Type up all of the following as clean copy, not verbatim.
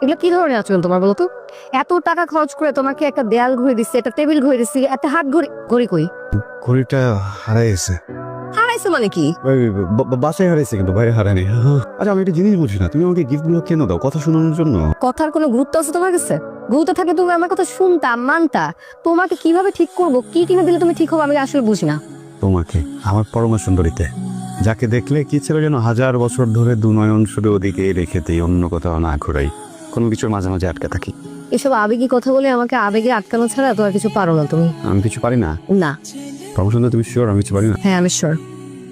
এগুলো কি ধরনের আচরণ তোমার বলো তো? এত টাকা খরচ করে তোমাকে একটা দেয়াল ঘড়ি দিচ্ছে, একটা টেবিল ঘড়ি দিচ্ছে, একটা হাত ঘড়ি। ঘড়ি কই? ঘড়িটা হারাই গেছে। হারাইছে মানে কি? বাসায় হারাইছে, কিন্তু বাইরে হারায়নি। আচ্ছা, আমি একটা জিনিস বুঝি না, তুমি আমাকে গিফট গুলো কেন দাও? কথা শোনানোর জন্য? কথার কোনো গুরুত্ব আছে তোমার কাছে? গুরুত্ব থাকে তুমি আমার কথা শুনতা, মানতা। তোমাকে কিভাবে ঠিক করবো, কি কিনে দিলে তুমি ঠিক হবে, আমি আসলে বুঝি না। তোমাকে, আমার পরমা সুন্দরীতে, যাকে দেখলে কি ছিল যেন 1000 বছর ধরে দু নয়ন শুধু ওদিকে রেখে দিই, অন্য কোথাও না ঘুরাই, কোনো কিছুর মাঝে মাঝে আটকে থাকি। এসব আবেগী কথা বলে আমাকে আবেগে আটকানো ছাড়া তো আর কিছু পারো না তুমি। আমি কিছু পারি না? না। পরমা সুন্দর, তুমি শিওর আমি কিছু পারি না? হ্যাঁ, আমি শিওর।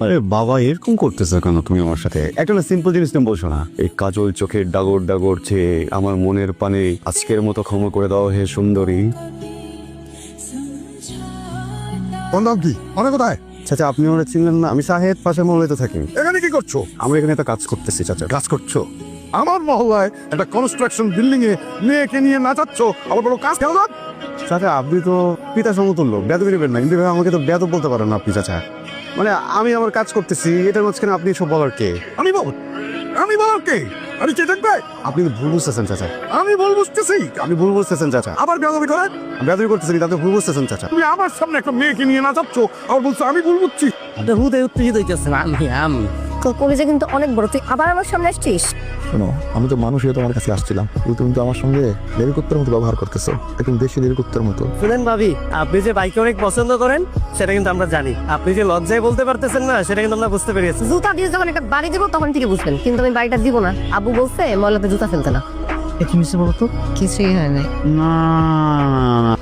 আরে বাবা, এরকম করতেছো কেন তুমি আমার সাথে? একটা না সিম্পল জিনিস তুমি বলছো না, এই কাজল চোখের ডাগর ডাগর চেয়ে আমার মনের পানে আজকের মতো ক্ষমা করে দাও হে সুন্দরী। কোন দাম কি? অনেক কোথায়? চাচা, আপনি আমার চিনলেন না? আমি সাহেদ, পাশে মহলাতে থাকি। এখানে কি করছো? আমরা এখানে একটা কাজ করতেছি। চাচা, কাজ করছো? আমার মহল্লায় একটা কনস্ট্রাকশন বিল্ডিং এ মেয়েকে নিয়ে নাচাচ্ছ, আবার বড় কাজ কেন? চাচা আপনি তো পিতা সমতুল্য, বেদবি নেবেন না, কিন্তু আমাকে তো বেদ বলতে পারেন না আপনি। চাচা মানে আমি আমার কাজ করতেছি, এটার মাঝখানে আপনি সব বলার কে? আমি বল, আমি বলার কে? আমি কে দেখবে? আপনি তো ভুল বুঝতেছেন চাচা। আমি বল বুঝতেছি, আপনি ভুল বুঝতেছেন চাচা। আবার বেয়াদবি করে বেদবি করতেছেন, তাতে ভুল বুঝতেছেন চাচা। তুমি আমার সামনে একটা মেয়েকে নিয়ে নাচাচ্ছ, আবার বলছো আমি ভুল বুঝছি। হুদে উত্তেজিত হইতেছে না আমি তোর কলেজে কিন্তু অনেক বড়, তুই আবার আমার সামনে আসছিস। শোনো, আমি তো মানুষ হয়ে তোমার কাছে আসছিলাম, তুমি তো আমার সঙ্গে নিরুকুত্তর মতো ব্যবহার করতেছো, একদম দেশি নিরুকুত্তর মতো। শুনেন ভাবি, আপনি যে বাইকে অনেক পছন্দ করেন সেটা কিন্তু আমরা জানি। আপনি যে লজ্জায় বলতে পারতেছেন না সেটা কিন্তু আমরা বুঝতে পেরেছি। জুতা দিয়ে যখন একটা বাড়ি দেবো তখন থেকে বুঝবেন, কিন্তু আমি বাড়িটা দিব না। আব্বু বলছে ময়লাতে জুতা ফেলতে না। কি মিশে বলো তো? কিছুই হয় নাই। না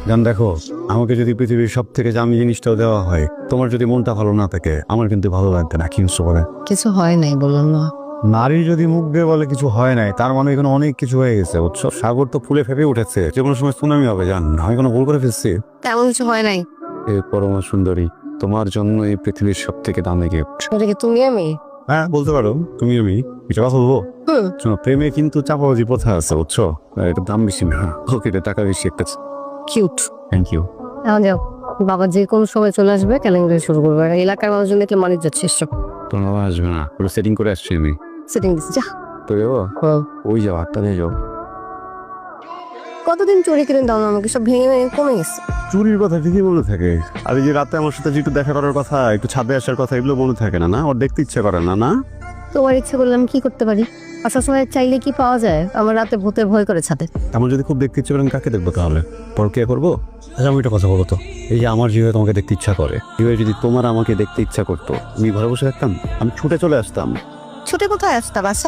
জান, দেখো, আমাকে যদি পৃথিবীর সব থেকে দামি জিনিসটাও দেওয়া হয়, তোমার যদি মনটা ভালো না থাকে, আমার কিন্তু ভালো লাগবে না। কি বলে? কিছু হয় নাই বললাম না। নারী যদি মুখ দিয়ে বলে কিছু হয় নাই, তার মানে এখানে অনেক কিছু হয়ে গেছে। বুঝছো, সাগর তো ফুলে ফেপে উঠেছে, যে কোনো সময় সুনামি হবে। জান, আমি কোনো ভুল করে ফেলছি? তেমন কিছু হয় নাই। এ পরমা সুন্দরী, তোমার জন্য এই পৃথিবীর সব থেকে দামি গিফট। ওটা কি তুমি আমি? হ্যাঁ, বলতে পারো তুমি আমি। এটা কথা বলবো? শোনো, প্রেমে কিন্তু চাপাবাজি প্রথা আছে, বুঝছো? এটা দাম বেশি না, ওকে, এটা টাকা বেশি একটা। কিউট। Thank you. এখন যাও, বাবা যে কোনো সময় চলে আসবে, কেলেঙ্কারি শুরু করবে। আর এলাকার মানুষজন দেখলে মানিয়ে যাচ্ছে। তোমার বাবা আসবে না, পুরো সেটিং করে আসছি আমি। সেটিং দিচ্ছি, যা। তো যাবো? ওই যাও, 8টা নিয়ে যাও। কতদিন চুরি কিনে দাও না আমাকে, সব ভেঙে ভেঙে কমে গেছে। চুরির কথা ঠিকই মনে থাকে, আর এই যে রাতে আমার সাথে যেটু দেখা করার কথা, একটু ছাদে আসার কথা, এগুলো মনে থাকে না? না, ওর দেখতে ইচ্ছে করে না? না, তোমার ইচ্ছে করলে আমি কি করতে পারি? আর সবসময় চাইলে কি পাওয়া যায়? আমার রাতে ভূতের ভয় করে ছাদে। আমার যদি খুব দেখতে ইচ্ছে করে, আমি কাকে দেখবো তাহলে? পরকে করবো? আচ্ছা, আমি একটা কথা বলো তো, এই যে আমার যেভাবে তোমাকে দেখতে ইচ্ছা করে, এভাবে যদি তোমার আমাকে দেখতে ইচ্ছা করতো, আমি ঘরে বসে থাকতাম? আমি ছুটে চলে আসতাম। ছুটে কোথায় আসতাম? আচ্ছা,